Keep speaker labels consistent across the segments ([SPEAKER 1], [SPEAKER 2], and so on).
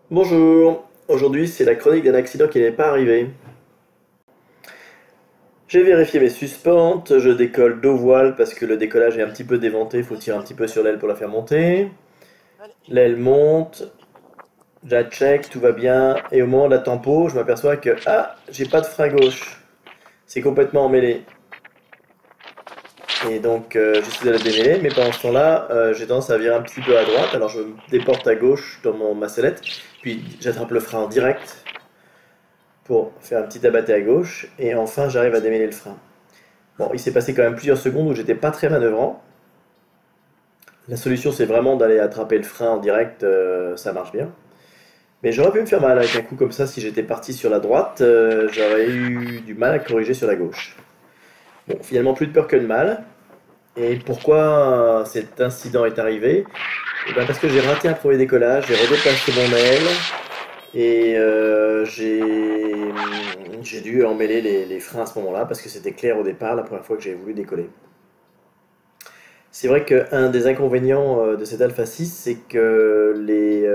[SPEAKER 1] Bonjour, aujourd'hui c'est la chronique d'un accident qui n'est pas arrivé. J'ai vérifié mes suspentes, je décolle dos voile parce que le décollage est un petit peu déventé, il faut tirer un petit peu sur l'aile pour la faire monter. L'aile monte, je la check, tout va bien, et au moment de la tempo, je m'aperçois que j'ai pas de frein gauche, c'est complètement emmêlé. Et donc j'essaie de la démêler, mais pendant ce temps-là, j'ai tendance à virer un petit peu à droite, alors je me déporte à gauche dans ma sellette, puis j'attrape le frein en direct pour faire un petit abatté à gauche, et enfin j'arrive à démêler le frein. Bon, il s'est passé quand même plusieurs secondes où j'étais pas très manœuvrant. La solution c'est vraiment d'aller attraper le frein en direct, ça marche bien. Mais j'aurais pu me faire mal avec un coup comme ça si j'étais parti sur la droite, j'aurais eu du mal à corriger sur la gauche. Bon, finalement plus de peur que de mal. Et pourquoi cet incident est arrivé? Eh ben parce que j'ai raté un premier décollage, j'ai redéplacé mon aile et j'ai dû emmêler les freins à ce moment-là parce que c'était clair au départ la première fois que j'avais voulu décoller. C'est vrai qu'un des inconvénients de cette Alpha 6, c'est que les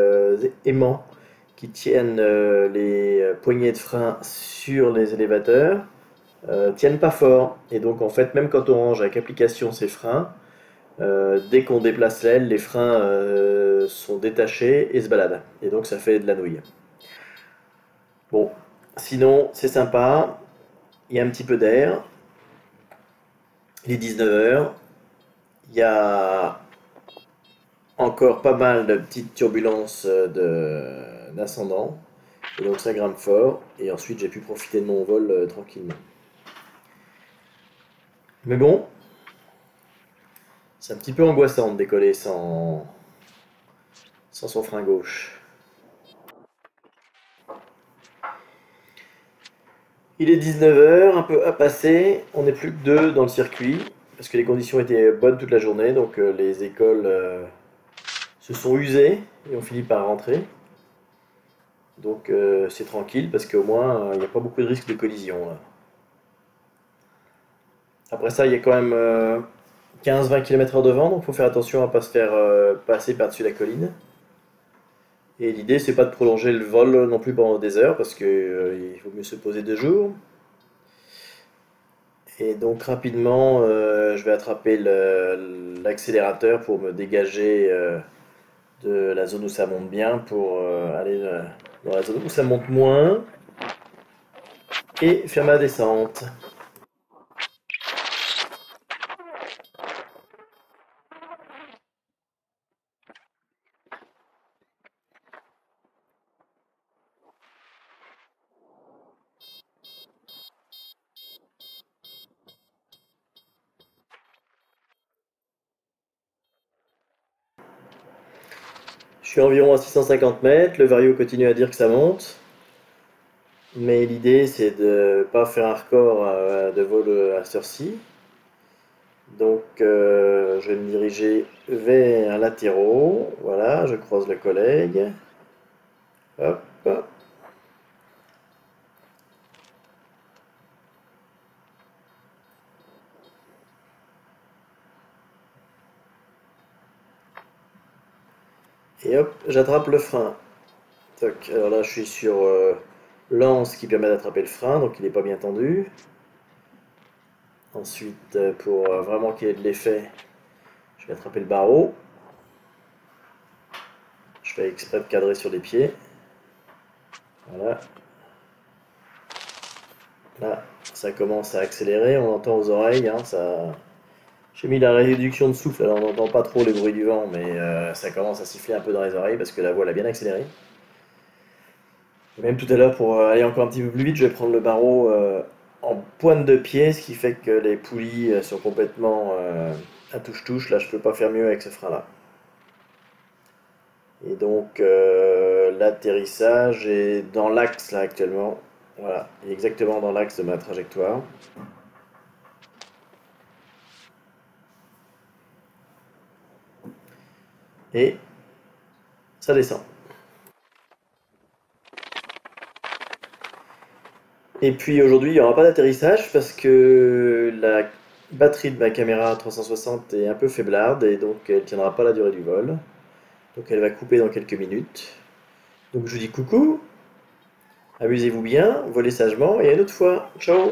[SPEAKER 1] aimants qui tiennent les poignées de frein sur les élévateurs tiennent pas fort. Et donc en fait, même quand on range avec application ces freins, dès qu'on déplace l'aile, les freins sont détachés et se baladent. Et donc ça fait de la nouille. Bon, sinon c'est sympa, il y a un petit peu d'air, il est 19 heures, il y a encore pas mal de petites turbulences d'ascendant. Et donc ça grimpe fort. Et ensuite j'ai pu profiter de mon vol tranquillement. Mais bon, c'est un petit peu angoissant de décoller sans son frein gauche. Il est 19 heures, un peu à passer. On n'est plus que deux dans le circuit. Parce que les conditions étaient bonnes toute la journée. Donc les écoles se sont usées et ont fini par rentrer. Donc c'est tranquille parce qu'au moins il n'y a pas beaucoup de risques de collision là. Après ça, il y a quand même 15-20 km/h de vent, donc il faut faire attention à ne pas se faire passer par-dessus la colline. Et l'idée, c'est pas de prolonger le vol non plus pendant des heures, parce que il vaut mieux se poser 2 jours. Et donc rapidement, je vais attraper l'accélérateur pour me dégager de la zone où ça monte bien, pour aller dans la zone où ça monte moins, et faire ma descente. Je suis environ à 650 mètres, le vario continue à dire que ça monte. Mais l'idée, c'est de pas faire un record de vol à cette heure-ci. Donc, je vais me diriger vers latéraux. Voilà, je croise le collègue. Hop. Et hop, j'attrape le frein. Toc. Alors là, je suis sur l'anse qui permet d'attraper le frein, donc il n'est pas bien tendu. Ensuite, pour vraiment qu'il y ait de l'effet, je vais attraper le barreau. Je fais exprès de cadrer sur les pieds. Voilà. Là, ça commence à accélérer, on entend aux oreilles, hein, ça. J'ai mis la réduction de souffle, alors on n'entend pas trop les bruits du vent, mais ça commence à siffler un peu dans les oreilles parce que la voile a bien accéléré. Et même tout à l'heure, pour aller encore un petit peu plus vite, je vais prendre le barreau en pointe de pied, ce qui fait que les poulies sont complètement à touche-touche. Là, je peux pas faire mieux avec ce frein-là. Et donc, l'atterrissage est dans l'axe là actuellement. Voilà, il est exactement dans l'axe de ma trajectoire. Et ça descend. Et puis aujourd'hui, il n'y aura pas d'atterrissage parce que la batterie de ma caméra 360 est un peu faiblarde et donc elle ne tiendra pas la durée du vol. Donc elle va couper dans quelques minutes. Donc je vous dis coucou, amusez-vous bien, volez sagement et à une autre fois. Ciao!